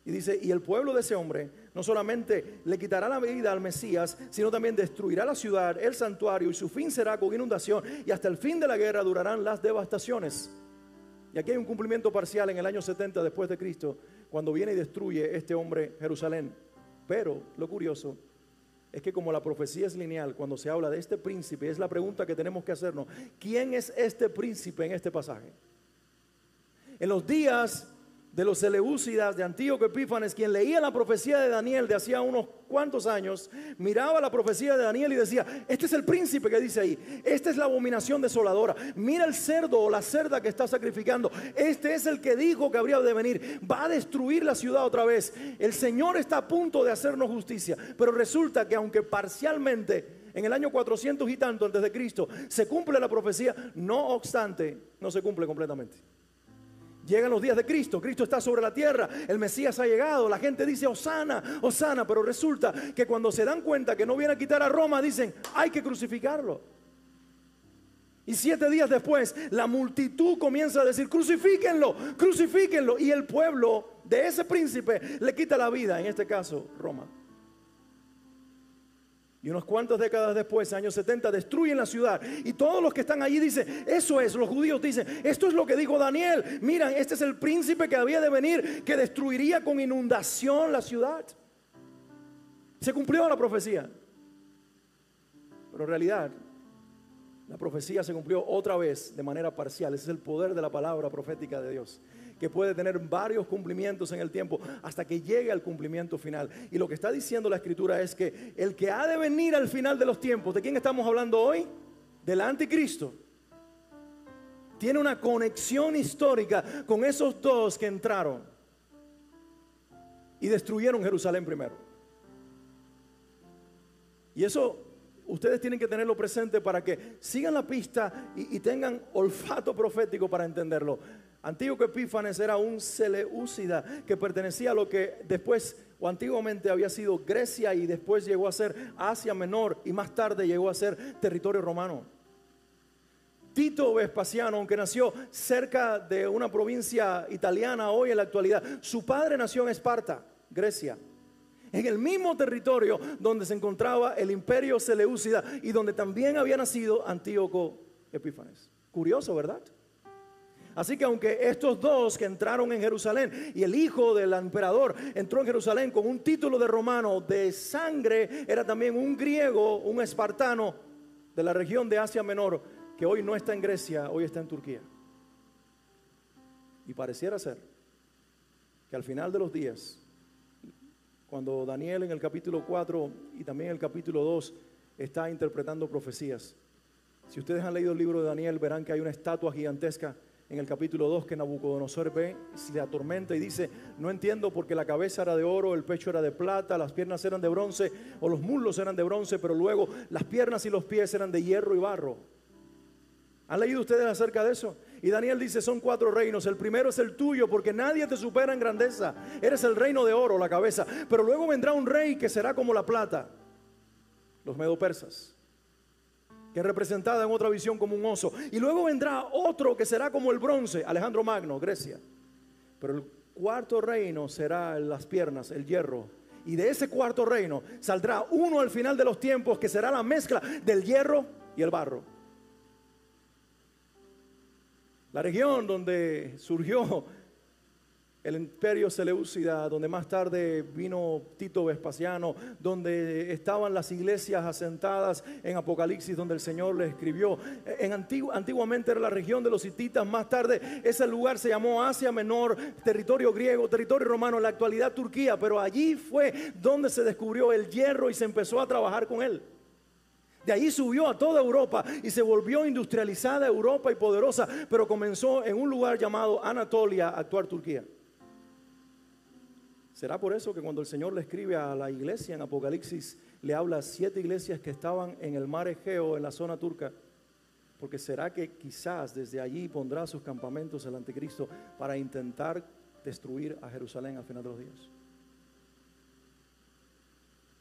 S1: Y dice: y el pueblo de ese hombre no solamente le quitará la vida al Mesías, sino también destruirá la ciudad, el santuario, y su fin será con inundación, y hasta el fin de la guerra durarán las devastaciones. Y aquí hay un cumplimiento parcial en el año 70 después de Cristo, cuando viene y destruye este hombre Jerusalén. Pero lo curioso es que, como la profecía es lineal, cuando se habla de este príncipe, es la pregunta que tenemos que hacernos: ¿quién es este príncipe en este pasaje? En los días de los Seleucidas, de Antíoco Epífanes, quien leía la profecía de Daniel de hacía unos cuantos años, miraba la profecía de Daniel y decía: este es el príncipe que dice ahí, esta es la abominación desoladora, mira el cerdo o la cerda que está sacrificando, este es el que dijo que habría de venir, va a destruir la ciudad otra vez, el Señor está a punto de hacernos justicia. Pero resulta que, aunque parcialmente en el año 400 y tanto antes de Cristo se cumple la profecía, no obstante, no se cumple completamente. Llegan los días de Cristo, Cristo está sobre la tierra, el Mesías ha llegado, la gente dice: Hosana, Hosana, pero resulta que cuando se dan cuenta que no viene a quitar a Roma, dicen: hay que crucificarlo. Y 7 días después, la multitud comienza a decir: crucifíquenlo, crucifíquenlo, y el pueblo de ese príncipe le quita la vida, en este caso Roma. Y unas cuantas décadas después, años 70, destruyen la ciudad. Y todos los que están allí dicen: eso es, los judíos dicen: esto es lo que dijo Daniel. Miran, este es el príncipe que había de venir, que destruiría con inundación la ciudad. Se cumplió la profecía. Pero en realidad, la profecía se cumplió otra vez de manera parcial. Ese es el poder de la palabra profética de Dios, que puede tener varios cumplimientos en el tiempo hasta que llegue al cumplimiento final. Y lo que está diciendo la Escritura es que el que ha de venir al final de los tiempos, ¿de quién estamos hablando hoy? Del anticristo. Tiene una conexión histórica con esos dos que entraron y destruyeron Jerusalén primero. Y eso ustedes tienen que tenerlo presente para que sigan la pista y tengan olfato profético para entenderlo. Antíoco Epífanes era un seleucida que pertenecía a lo que después o antiguamente había sido Grecia, y después llegó a ser Asia Menor, y más tarde llegó a ser territorio romano. Tito Vespasiano, aunque nació cerca de una provincia italiana hoy en la actualidad, su padre nació en Esparta, Grecia, en el mismo territorio donde se encontraba el imperio seleucida y donde también había nacido Antíoco Epífanes. Curioso, ¿verdad? Así que aunque estos dos que entraron en Jerusalén, y el hijo del emperador entró en Jerusalén con un título de romano de sangre, era también un griego, un espartano de la región de Asia Menor, que hoy no está en Grecia, hoy está en Turquía. Y pareciera ser que al final de los días, cuando Daniel en el capítulo 4 y también el capítulo 2 está interpretando profecías, si ustedes han leído el libro de Daniel, verán que hay una estatua gigantesca en el capítulo 2 que Nabucodonosor ve, se le atormenta y dice: no entiendo, porque la cabeza era de oro, el pecho era de plata, las piernas eran de bronce, o los muslos eran de bronce, pero luego las piernas y los pies eran de hierro y barro. ¿Han leído ustedes acerca de eso? Y Daniel dice: son 4 reinos, el primero es el tuyo, porque nadie te supera en grandeza, eres el reino de oro, la cabeza, pero luego vendrá un rey que será como la plata, los medo-persas, que es representada en otra visión como un oso, y luego vendrá otro que será como el bronce, Alejandro Magno, Grecia, pero cuarto reino será las piernas, el hierro. Y de ese cuarto reino saldrá uno al final de los tiempos, que será la mezcla del hierro y el barro. La región donde surgió el imperio seleucida, donde más tarde vino Tito Vespasiano, donde estaban las iglesias asentadas en Apocalipsis, donde el Señor le escribió. Antiguamente era la región de los hititas, más tarde ese lugar se llamó Asia Menor, territorio griego, territorio romano, en la actualidad Turquía, pero allí fue donde se descubrió el hierro y se empezó a trabajar con él. De ahí subió a toda Europa y se volvió industrializada Europa y poderosa, pero comenzó en un lugar llamado Anatolia, actual Turquía. ¿Será por eso que cuando el Señor le escribe a la iglesia en Apocalipsis, le habla a 7 iglesias que estaban en el mar Egeo, en la zona turca? Porque será que quizás desde allí pondrá sus campamentos el anticristo para intentar destruir a Jerusalén al final de los días.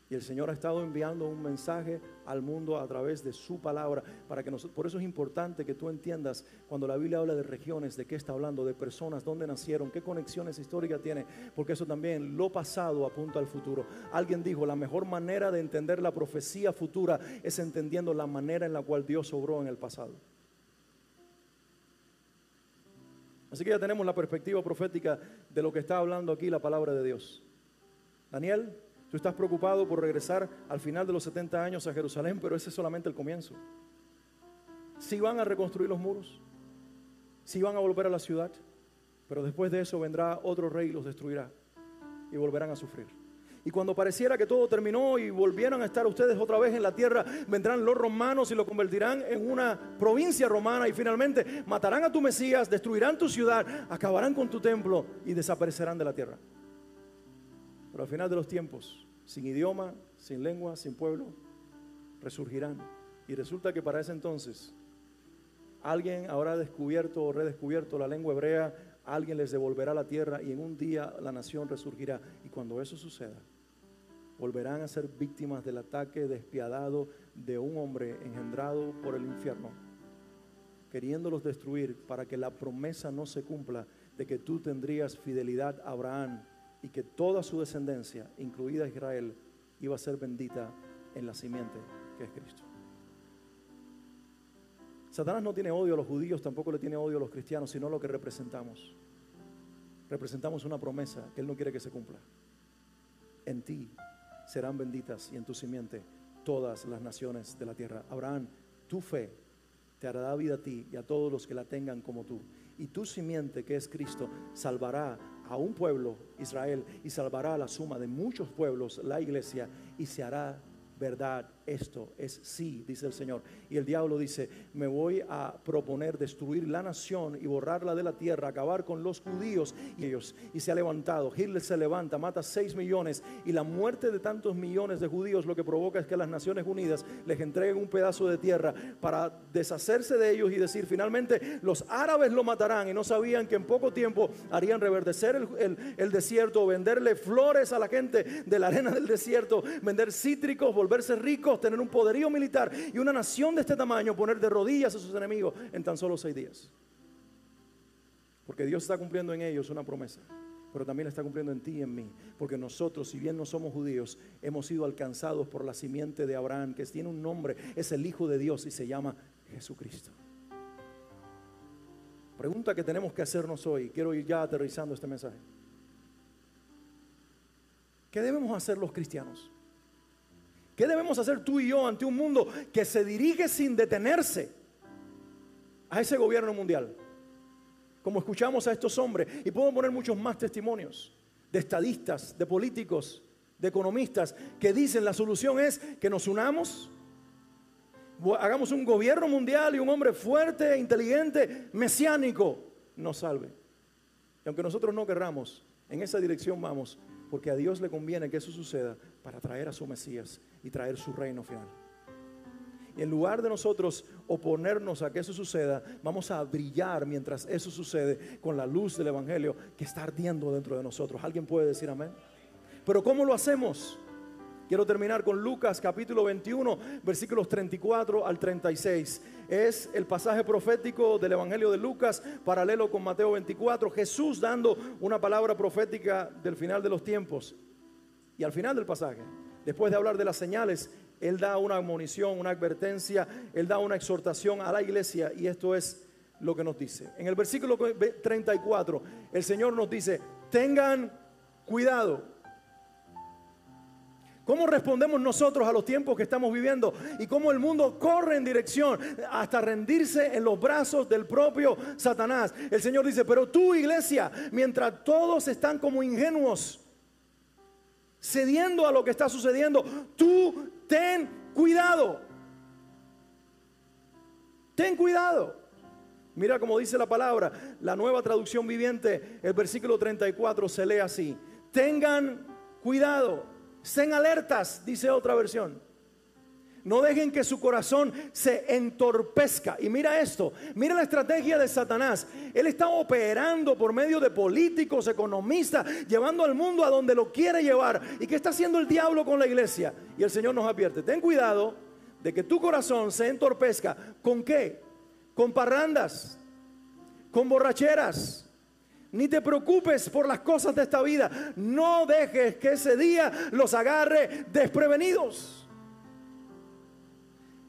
S1: Y el Señor ha estado enviando un mensaje al mundo a través de su palabra, para que por eso es importante que tú entiendas cuando la Biblia habla de regiones, de qué está hablando, de personas, dónde nacieron, qué conexiones históricas tiene, porque eso también, lo pasado apunta al futuro. Alguien dijo, la mejor manera de entender la profecía futura es entendiendo la manera en la cual Dios obró en el pasado. Así que ya tenemos la perspectiva profética de lo que está hablando aquí la palabra de Dios. Daniel, tú estás preocupado por regresar al final de los 70 años a Jerusalén, pero ese es solamente el comienzo. Sí van a reconstruir los muros, sí van a volver a la ciudad, pero después de eso vendrá otro rey y los destruirá y volverán a sufrir. Y cuando pareciera que todo terminó y volvieran a estar ustedes otra vez en la tierra, vendrán los romanos y lo convertirán en una provincia romana y finalmente matarán a tu Mesías, destruirán tu ciudad, acabarán con tu templo y desaparecerán de la tierra. Pero al final de los tiempos, sin idioma, sin lengua, sin pueblo, resurgirán. Y resulta que para ese entonces, alguien habrá descubierto o redescubierto la lengua hebrea, alguien les devolverá la tierra y en un día la nación resurgirá. Y cuando eso suceda, volverán a ser víctimas del ataque despiadado de un hombre engendrado por el infierno, queriéndolos destruir para que la promesa no se cumpla de que tú tendrías fidelidad a Abraham y que toda su descendencia, incluida Israel, iba a ser bendita en la simiente que es Cristo. Satanás no tiene odio a los judíos, tampoco le tiene odio a los cristianos, sino lo que representamos. Representamos una promesa que Él no quiere que se cumpla. En ti serán benditas y en tu simiente todas las naciones de la tierra. Abraham, tu fe te hará vida a ti y a todos los que la tengan como tú. Y tu simiente, que es Cristo, salvará a un pueblo, Israel, y salvará a la suma de muchos pueblos, la iglesia, y se hará verdad. Esto es sí, dice el Señor. Y el diablo dice, me voy a proponer destruir la nación y borrarla de la tierra, acabar con los judíos y ellos. Y se ha levantado, Hitler se levanta, mata 6 millones y la muerte de tantos millones de judíos lo que provoca es que las Naciones Unidas les entreguen un pedazo de tierra para deshacerse de ellos y decir, finalmente los árabes lo matarán, y no sabían que en poco tiempo harían reverdecer el desierto, venderle flores a la gente de la arena del desierto, vender cítricos, volverse ricos, tener un poderío militar y una nación de este tamaño poner de rodillas a sus enemigos en tan solo 6 días. Porque Dios está cumpliendo en ellos una promesa, pero también la está cumpliendo en ti y en mí. Porque nosotros, si bien no somos judíos, hemos sido alcanzados por la simiente de Abraham, que tiene un nombre, es el Hijo de Dios y se llama Jesucristo. Pregunta que tenemos que hacernos hoy, quiero ir ya aterrizando este mensaje. ¿Qué debemos hacer los cristianos? ¿Qué debemos hacer tú y yo ante un mundo que se dirige sin detenerse a ese gobierno mundial? Como escuchamos a estos hombres, y puedo poner muchos más testimonios de estadistas, de políticos, de economistas, que dicen la solución es que nos unamos, hagamos un gobierno mundial y un hombre fuerte, inteligente, mesiánico nos salve. Y aunque nosotros no querramos, en esa dirección vamos, porque a Dios le conviene que eso suceda para traer a su Mesías y traer su reino final. Y en lugar de nosotros oponernos a que eso suceda, vamos a brillar mientras eso sucede con la luz del Evangelio que está ardiendo dentro de nosotros. ¿Alguien puede decir amén? Pero ¿cómo lo hacemos? Quiero terminar con Lucas capítulo 21, versículos 34 al 36. Es el pasaje profético del Evangelio de Lucas, paralelo con Mateo 24. Jesús dando una palabra profética del final de los tiempos. Y al final del pasaje, después de hablar de las señales, Él da una admonición, una advertencia, Él da una exhortación a la iglesia. Y esto es lo que nos dice. En el versículo 34, el Señor nos dice: tengan cuidado. ¿Cómo respondemos nosotros a los tiempos que estamos viviendo? Y cómo el mundo corre en dirección hasta rendirse en los brazos del propio Satanás. El Señor dice: pero tú, iglesia, mientras todos están como ingenuos, cediendo a lo que está sucediendo, tú ten cuidado. Ten cuidado. Mira cómo dice la palabra, la Nueva Traducción Viviente, el versículo 34 se lee así: tengan cuidado. Estén alertas, dice otra versión. No dejen que su corazón se entorpezca. Y mira esto, mira la estrategia de Satanás. Él está operando por medio de políticos, economistas, llevando al mundo a donde lo quiere llevar. ¿Y qué está haciendo el diablo con la iglesia? Y el Señor nos advierte: ten cuidado de que tu corazón se entorpezca. ¿Con qué? Con parrandas, con borracheras. Ni te preocupes por las cosas de esta vida. No dejes que ese día los agarre desprevenidos.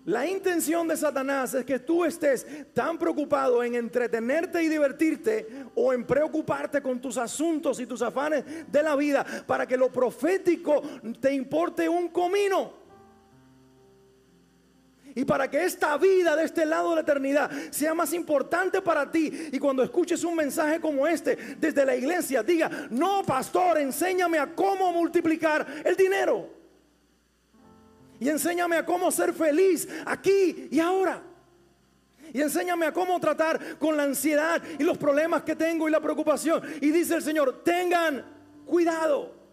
S1: La intención de Satanás es que tú estés tan preocupado en entretenerte y divertirte, o en preocuparte con tus asuntos y tus afanes de la vida, para que lo profético te importe un comino. Y para que esta vida de este lado de la eternidad sea más importante para ti, y cuando escuches un mensaje como este desde la iglesia, diga: no, pastor, enséñame a cómo multiplicar el dinero. Y enséñame a cómo ser feliz aquí y ahora. Y enséñame a cómo tratar con la ansiedad y los problemas que tengo y la preocupación. Y dice el Señor: tengan cuidado.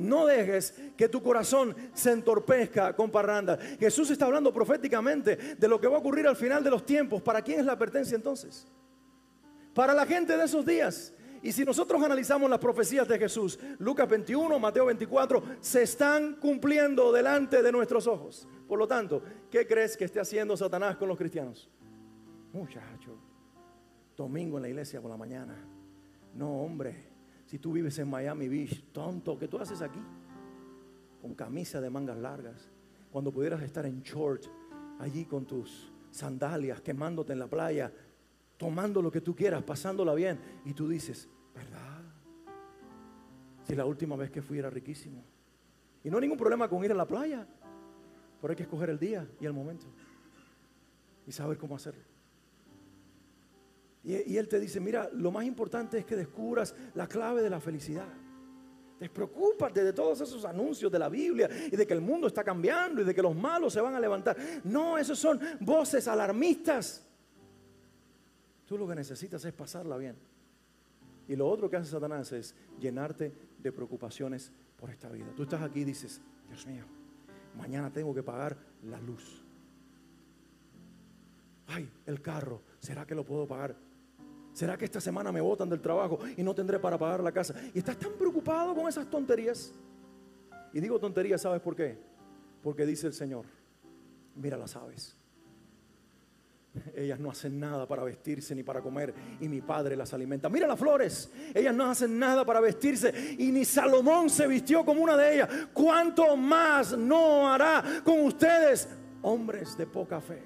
S1: No dejes que tu corazón se entorpezca con parrandas. Jesús está hablando proféticamente de lo que va a ocurrir al final de los tiempos. ¿Para quién es la advertencia entonces? Para la gente de esos días. Y si nosotros analizamos las profecías de Jesús, Lucas 21, Mateo 24, se están cumpliendo delante de nuestros ojos. Por lo tanto, ¿qué crees que esté haciendo Satanás con los cristianos? Muchacho, domingo en la iglesia por la mañana. No, hombre. Si tú vives en Miami Beach, tonto, ¿qué tú haces aquí? Con camisa de mangas largas, cuando pudieras estar en short, allí con tus sandalias, quemándote en la playa, tomando lo que tú quieras, pasándola bien. Y tú dices: ¿verdad? Si la última vez que fui era riquísimo. Y no hay ningún problema con ir a la playa, pero hay que escoger el día y el momento y saber cómo hacerlo. Y Él te dice: mira, lo más importante es que descubras la clave de la felicidad. Despreocúpate de todos esos anuncios de la Biblia y de que el mundo está cambiando y de que los malos se van a levantar. No, esos son voces alarmistas. Tú lo que necesitas es pasarla bien. Y lo otro que hace Satanás es llenarte de preocupaciones por esta vida. Tú estás aquí y dices: Dios mío, mañana tengo que pagar la luz. Ay, el carro, ¿será que lo puedo pagar? ¿Será que esta semana me botan del trabajo y no tendré para pagar la casa? Y estás tan preocupado con esas tonterías. Y digo tonterías, ¿sabes por qué? Porque dice el Señor: mira las aves. Ellas no hacen nada para vestirse ni para comer, y mi Padre las alimenta. Mira las flores. Ellas no hacen nada para vestirse, y ni Salomón se vistió como una de ellas. ¿Cuánto más no hará con ustedes, hombres de poca fe?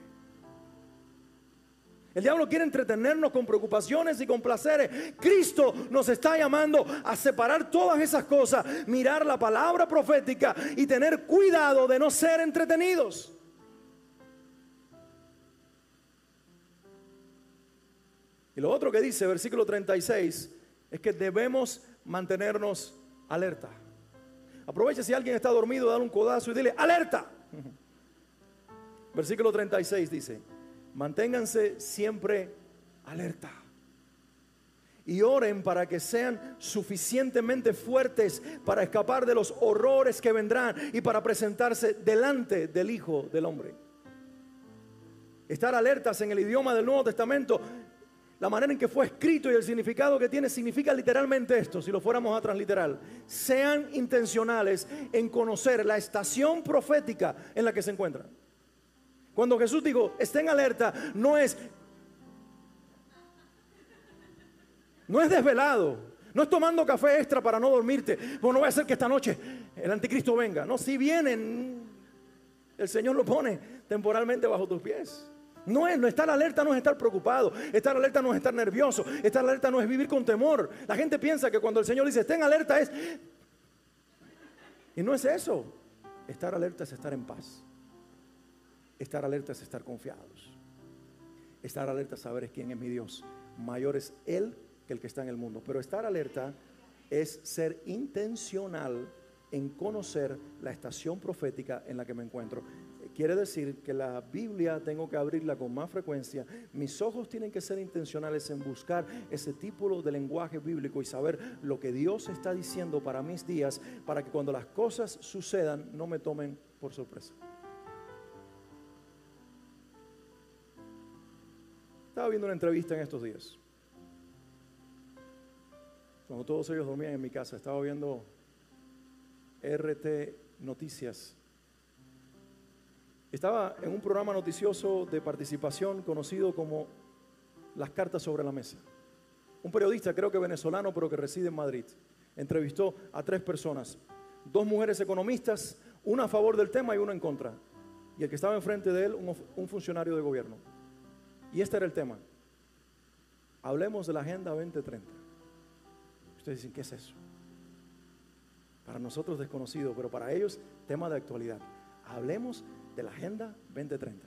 S1: El diablo quiere entretenernos con preocupaciones y con placeres. Cristo nos está llamando a separar todas esas cosas, mirar la palabra profética y tener cuidado de no ser entretenidos. Y lo otro que dice, versículo 36, es que debemos mantenernos alerta. Aprovecha, si alguien está dormido, dale un codazo y dile: ¡alerta! Versículo 36 dice: manténganse siempre alerta y oren para que sean suficientemente fuertes para escapar de los horrores que vendrán y para presentarse delante del Hijo del Hombre. Estar alertas en el idioma del Nuevo Testamento la manera en que fue escrito y el significado que tiene significa literalmente esto, si lo fuéramos a transliterar. Sean intencionales en conocer la estación profética en la que se encuentran. Cuando Jesús dijo, estén alerta, no es desvelado, no es tomando café extra para no dormirte, porque no voy a hacer que esta noche el anticristo venga. No, si vienen, el Señor lo pone temporalmente bajo tus pies. No estar alerta, no es estar preocupado. Estar alerta no es estar nervioso. Estar alerta no es vivir con temor. La gente piensa que cuando el Señor dice estén alerta es... Y no es eso. Estar alerta es estar en paz. Estar alerta es estar confiados. Estar alerta es saber quién es mi Dios. Mayor es Él que el que está en el mundo. Pero estar alerta es ser intencional en conocer la estación profética en la que me encuentro. Quiere decir que la Biblia tengo que abrirla con más frecuencia. Mis ojos tienen que ser intencionales en buscar ese tipo de lenguaje bíblico y saber lo que Dios está diciendo para mis días, para que cuando las cosas sucedan no me tomen por sorpresa. Estaba viendo una entrevista en estos días. Cuando todos ellos dormían en mi casa, estaba viendo RT Noticias. Estaba en un programa noticioso de participación conocido como Las Cartas sobre la Mesa. Un periodista, creo que venezolano, pero que reside en Madrid, entrevistó a 3 personas, 2 mujeres economistas, una a favor del tema y una en contra. Y el que estaba enfrente de él, un funcionario de gobierno. Y este era el tema. Hablemos de la Agenda 2030. Ustedes dicen, ¿qué es eso? Para nosotros desconocido, pero para ellos tema de actualidad. Hablemos de la Agenda 2030.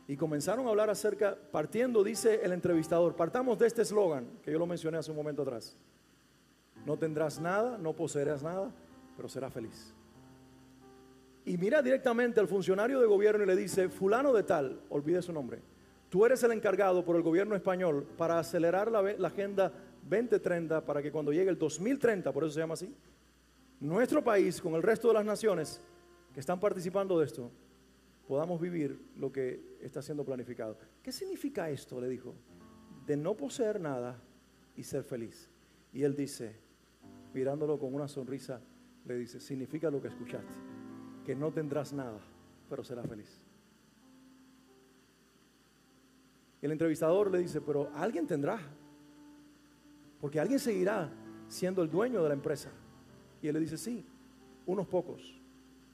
S1: Y comenzaron a hablar acerca, partiendo, dice el entrevistador, partamos de este eslogan, que yo lo mencioné hace un momento atrás. No tendrás nada, no poseerás nada, pero serás feliz. Y mira directamente al funcionario de gobierno y le dice, fulano de tal, olvide su nombre, tú eres el encargado por el gobierno español para acelerar la Agenda 2030 para que cuando llegue el 2030, por eso se llama así, nuestro país con el resto de las naciones que están participando de esto, podamos vivir lo que está siendo planificado. ¿Qué significa esto? Le dijo, de no poseer nada y ser feliz. Y él dice, mirándolo con una sonrisa, le dice, significa lo que escuchaste, que no tendrás nada, pero serás feliz. El entrevistador le dice, pero alguien tendrá, porque alguien seguirá siendo el dueño de la empresa. Y él le dice, sí, unos pocos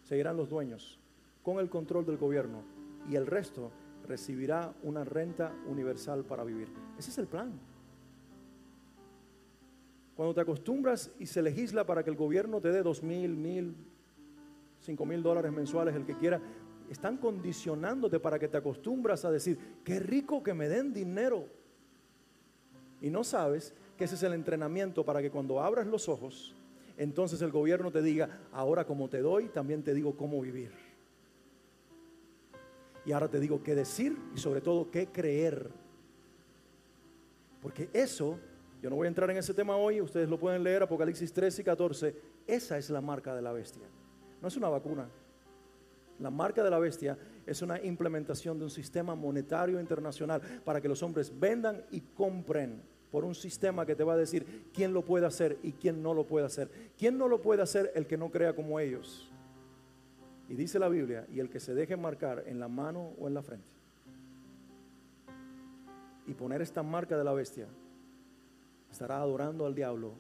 S1: seguirán los dueños con el control del gobierno y el resto recibirá una renta universal para vivir. Ese es el plan. Cuando te acostumbras y se legisla para que el gobierno te dé 2,000, 1,000, 5,000 dólares mensuales, el que quiera, están condicionándote para que te acostumbras a decir, qué rico que me den dinero. Y no sabes que ese es el entrenamiento para que cuando abras los ojos, entonces el gobierno te diga, ahora como te doy, también te digo cómo vivir. Y ahora te digo qué decir y sobre todo qué creer. Porque eso, yo no voy a entrar en ese tema hoy, ustedes lo pueden leer, Apocalipsis 13 y 14, esa es la marca de la bestia. No es una vacuna. La marca de la bestia es una implementación de un sistema monetario internacional para que los hombres vendan y compren por un sistema que te va a decir quién lo puede hacer y quién no lo puede hacer. ¿Quién no lo puede hacer? El que no crea como ellos. Y dice la Biblia, y el que se deje marcar en la mano o en la frente. Y poner esta marca de la bestia, estará adorando al diablo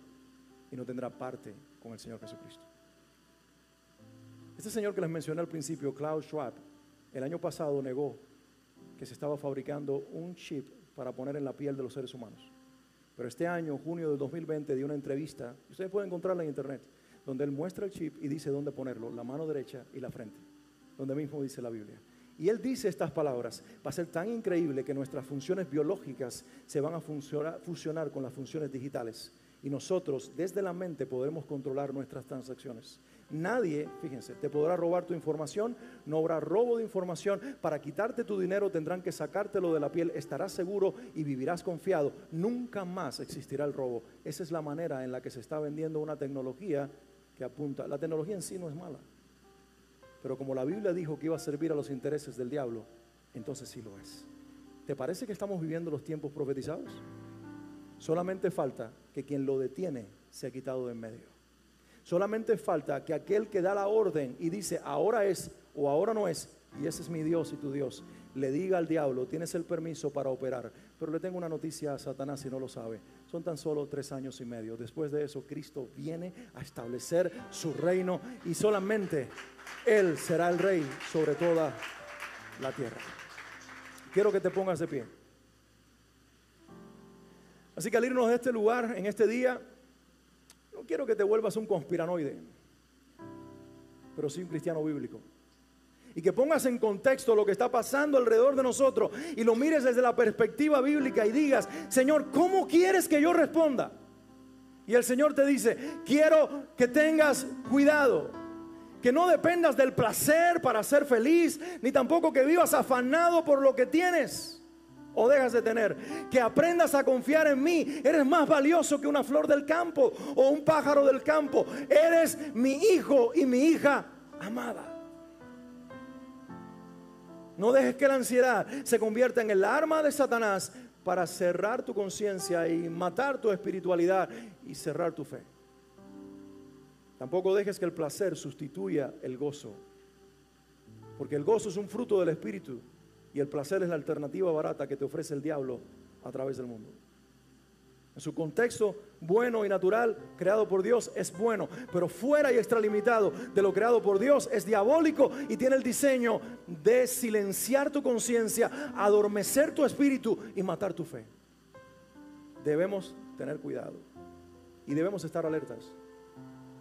S1: y no tendrá parte con el Señor Jesucristo. Este señor que les mencioné al principio, Klaus Schwab, el año pasado negó que se estaba fabricando un chip para poner en la piel de los seres humanos. Pero este año, junio del 2020, dio una entrevista, ustedes pueden encontrarla en internet, donde él muestra el chip y dice dónde ponerlo, la mano derecha y la frente, donde mismo dice la Biblia. Y él dice estas palabras, va a ser tan increíble que nuestras funciones biológicas se van a fusionar con las funciones digitales. Y nosotros desde la mente podremos controlar nuestras transacciones. Nadie, fíjense, te podrá robar tu información, no habrá robo de información. Para quitarte tu dinero tendrán que sacártelo de la piel, estarás seguro y vivirás confiado. Nunca más existirá el robo. Esa es la manera en la que se está vendiendo una tecnología que apunta. La tecnología en sí no es mala, pero como la Biblia dijo que iba a servir a los intereses del diablo, entonces sí lo es. ¿Te parece que estamos viviendo los tiempos profetizados? Solamente falta que quien lo detiene se ha quitado de en medio. Solamente falta que aquel que da la orden y dice ahora es o ahora no es, y ese es mi Dios y tu Dios, le diga al diablo, tienes el permiso para operar. Pero le tengo una noticia a Satanás si no lo sabe. Son tan solo 3 años y medio. Después de eso Cristo viene a establecer su reino y solamente Él será el rey sobre toda la tierra. Quiero que te pongas de pie. Así que al irnos de este lugar en este día, no quiero que te vuelvas un conspiranoide, pero sí un cristiano bíblico. Y que pongas en contexto lo que está pasando alrededor de nosotros y lo mires desde la perspectiva bíblica y digas, Señor, ¿cómo quieres que yo responda? Y el Señor te dice, quiero que tengas cuidado, que no dependas del placer para ser feliz, ni tampoco que vivas afanado por lo que tienes o dejas de tener. Que aprendas a confiar en mí. Eres más valioso que una flor del campo o un pájaro del campo. Eres mi hijo y mi hija amada. No dejes que la ansiedad se convierta en el arma de Satanás para cerrar tu conciencia y matar tu espiritualidad y cerrar tu fe. Tampoco dejes que el placer sustituya el gozo, porque el gozo es un fruto del Espíritu y el placer es la alternativa barata que te ofrece el diablo a través del mundo. En su contexto bueno y natural, creado por Dios, es bueno, pero fuera y extralimitado de lo creado por Dios es diabólico y tiene el diseño de silenciar tu conciencia, adormecer tu espíritu y matar tu fe. Debemos tener cuidado y debemos estar alertas.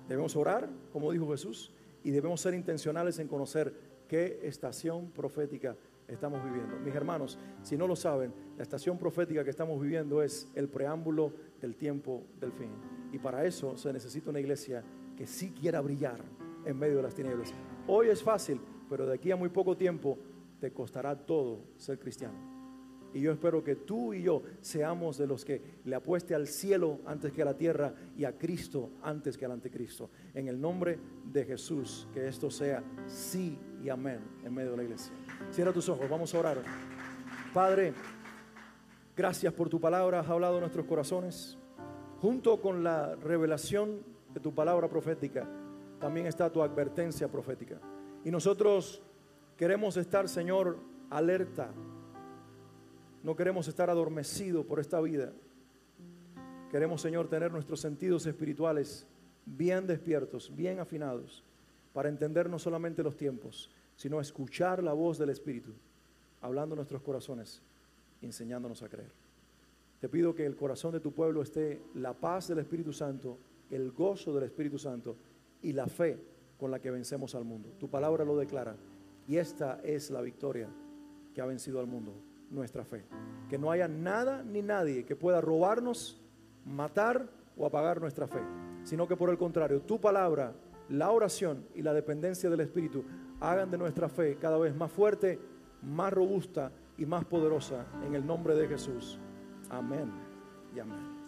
S1: Debemos orar, como dijo Jesús, y debemos ser intencionales en conocer qué estación profética estamos viviendo. Mis hermanos, si no lo saben, la estación profética que estamos viviendo es el preámbulo del tiempo del fin. Y para eso se necesita una iglesia que sí quiera brillar en medio de las tinieblas. Hoy es fácil, pero de aquí a muy poco tiempo te costará todo ser cristiano. Y yo espero que tú y yo seamos de los que le apueste al cielo antes que a la tierra y a Cristo antes que al anticristo. En el nombre de Jesús, que esto sea sí y amén en medio de la iglesia. Cierra tus ojos, vamos a orar. Padre, gracias por tu palabra, has hablado en nuestros corazones. Junto con la revelación de tu palabra profética, también está tu advertencia profética. Y nosotros queremos estar, Señor, alerta. No queremos estar adormecidos por esta vida. Queremos, Señor, tener nuestros sentidos espirituales bien despiertos, bien afinados, para entender no solamente los tiempos, sino escuchar la voz del Espíritu, hablando en nuestros corazones, enseñándonos a creer. Te pido que el corazón de tu pueblo esté la paz del Espíritu Santo, el gozo del Espíritu Santo y la fe con la que vencemos al mundo. Tu palabra lo declara y esta es la victoria que ha vencido al mundo. Nuestra fe, que no haya nada ni nadie que pueda robarnos, matar o apagar nuestra fe, sino que por el contrario, tu palabra, la oración y la dependencia del Espíritu hagan de nuestra fe cada vez más fuerte, más robusta y más poderosa en el nombre de Jesús. Amén y amén.